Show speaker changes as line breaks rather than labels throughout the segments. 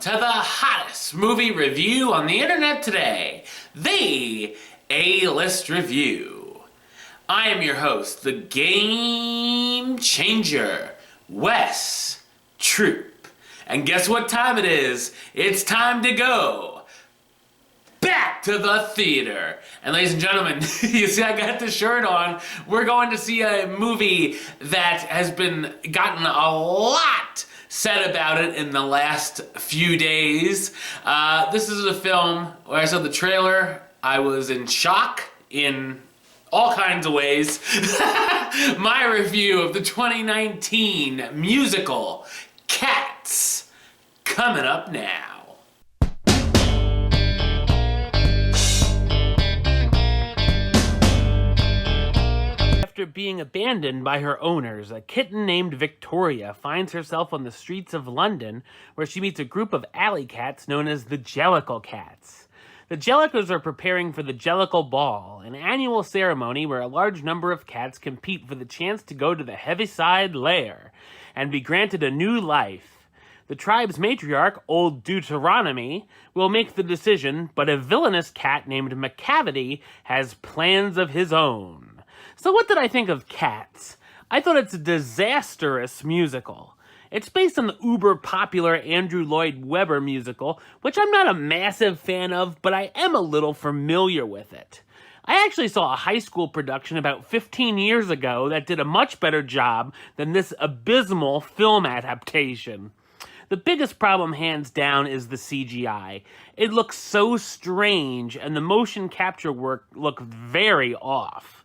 to the hottest movie review on the internet today, the A-List Review. I am your host, the Game Changer, Wes Troop. And guess what time it is? It's time to go back to the theater. And ladies and gentlemen, you see I got the shirt on. We're going to see a movie that has gotten a lot said about it in the last few days. This is a film where I saw the trailer. I was in shock in all kinds of ways. My review of the 2019 musical Cats, coming up now. After being abandoned by her owners, a kitten named Victoria finds herself on the streets of London, where she meets a group of alley cats known as the Jellicle Cats. The Jellicles are preparing for the Jellicle Ball, an annual ceremony where a large number of cats compete for the chance to go to the Heaviside Lair and be granted a new life. The tribe's matriarch, Old Deuteronomy, will make the decision, but a villainous cat named Macavity has plans of his own. So what did I think of Cats? I thought it's a disastrous musical. It's based on the uber-popular Andrew Lloyd Webber musical, which I'm not a massive fan of, but I am a little familiar with it. I actually saw a high school production about 15 years ago that did a much better job than this abysmal film adaptation. The biggest problem, hands down, is the CGI. It looks so strange, and the motion capture work looked very off.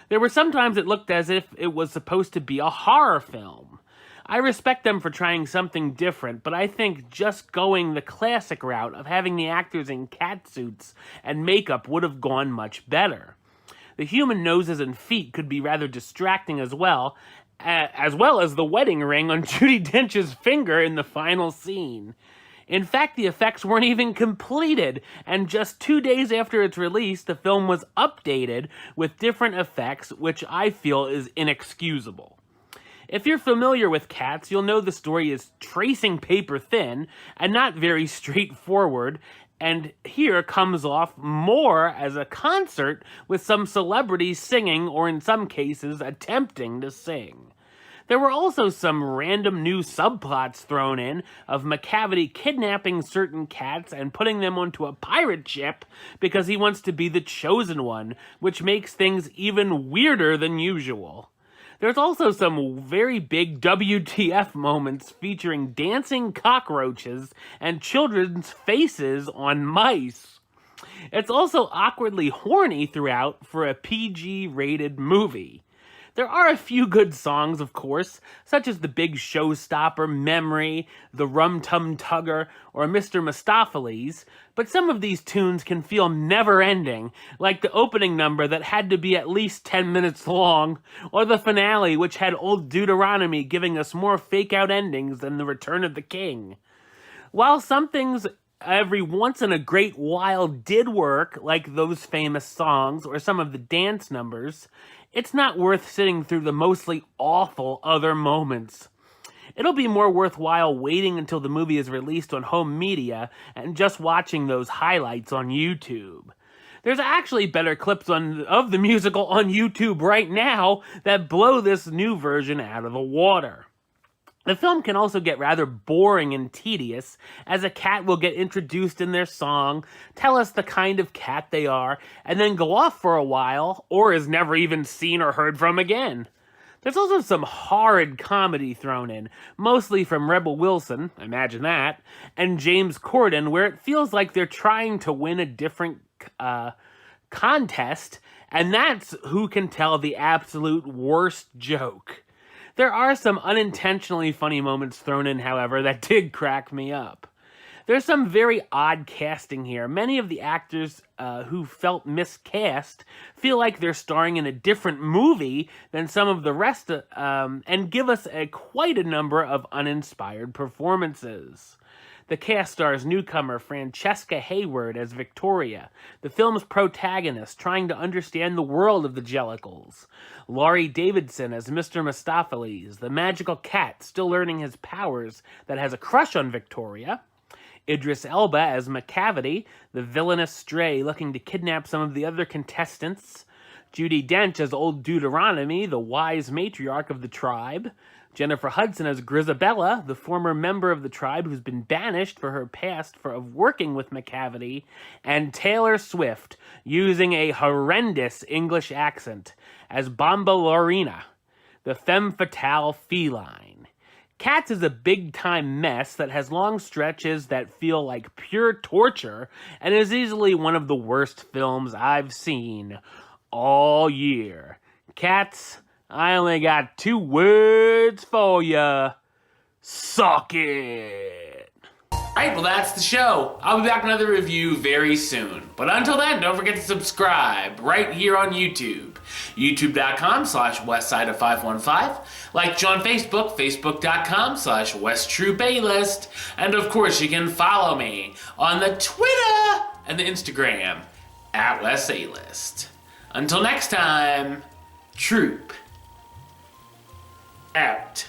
There were some times it looked as if it was supposed to be a horror film. I respect them for trying something different, but I think just going the classic route of having the actors in cat suits and makeup would have gone much better. The human noses and feet could be rather distracting as well as the wedding ring on Judi Dench's finger in the final scene. In fact, the effects weren't even completed, and just 2 days after its release, the film was updated with different effects, which I feel is inexcusable. If you're familiar with Cats, you'll know the story is tracing paper thin and not very straightforward, and here comes off more as a concert with some celebrities singing, or in some cases, attempting to sing. There were also some random new subplots thrown in of Macavity kidnapping certain cats and putting them onto a pirate ship because he wants to be the chosen one, which makes things even weirder than usual. There's also some very big WTF moments featuring dancing cockroaches and children's faces on mice. It's also awkwardly horny throughout for a PG-rated movie. There are a few good songs, of course, such as the Big Showstopper, Memory, the Rum Tum Tugger, or Mr. Mistopheles, but some of these tunes can feel never-ending, like the opening number that had to be at least 10 minutes long, or the finale which had Old Deuteronomy giving us more fake-out endings than The Return of the King. While some things every once in a great while did work, like those famous songs or some of the dance numbers, it's not worth sitting through the mostly awful other moments. It'll be more worthwhile waiting until the movie is released on home media and just watching those highlights on YouTube. There's actually better clips of the musical on YouTube right now that blow this new version out of the water. The film can also get rather boring and tedious, as a cat will get introduced in their song, tell us the kind of cat they are, and then go off for a while, or is never even seen or heard from again. There's also some horrid comedy thrown in, mostly from Rebel Wilson, imagine that, and James Corden, where it feels like they're trying to win a different contest, and that's who can tell the absolute worst joke. There are some unintentionally funny moments thrown in, however, that did crack me up. There's some very odd casting here. Many of the actors who felt miscast feel like they're starring in a different movie than some of the rest, and give us quite a number of uninspired performances. The cast stars newcomer Francesca Hayward as Victoria, the film's protagonist trying to understand the world of the Jellicles. Laurie Davidson as Mr. Mistopheles, the magical cat still learning his powers that has a crush on Victoria. Idris Elba as McCavity, the villainous stray looking to kidnap some of the other contestants. Judi Dench as Old Deuteronomy, the wise matriarch of the tribe. Jennifer Hudson as Grisabella, the former member of the tribe who's been banished for her past of working with McCavity. And Taylor Swift, using a horrendous English accent, as Bombalurina, the femme fatale feline. Cats is a big-time mess that has long stretches that feel like pure torture and is easily one of the worst films I've seen all year. Cats, I only got 2 words for ya. Suck it. Alright, well that's the show. I'll be back with another review very soon. But until then, don't forget to subscribe right here on YouTube. YouTube.com/WestsideOf515. Like John on Facebook, Facebook.com/WestTruePaylist. And of course, you can follow me on the Twitter and the Instagram @WestAlist. Until next time, Troop out.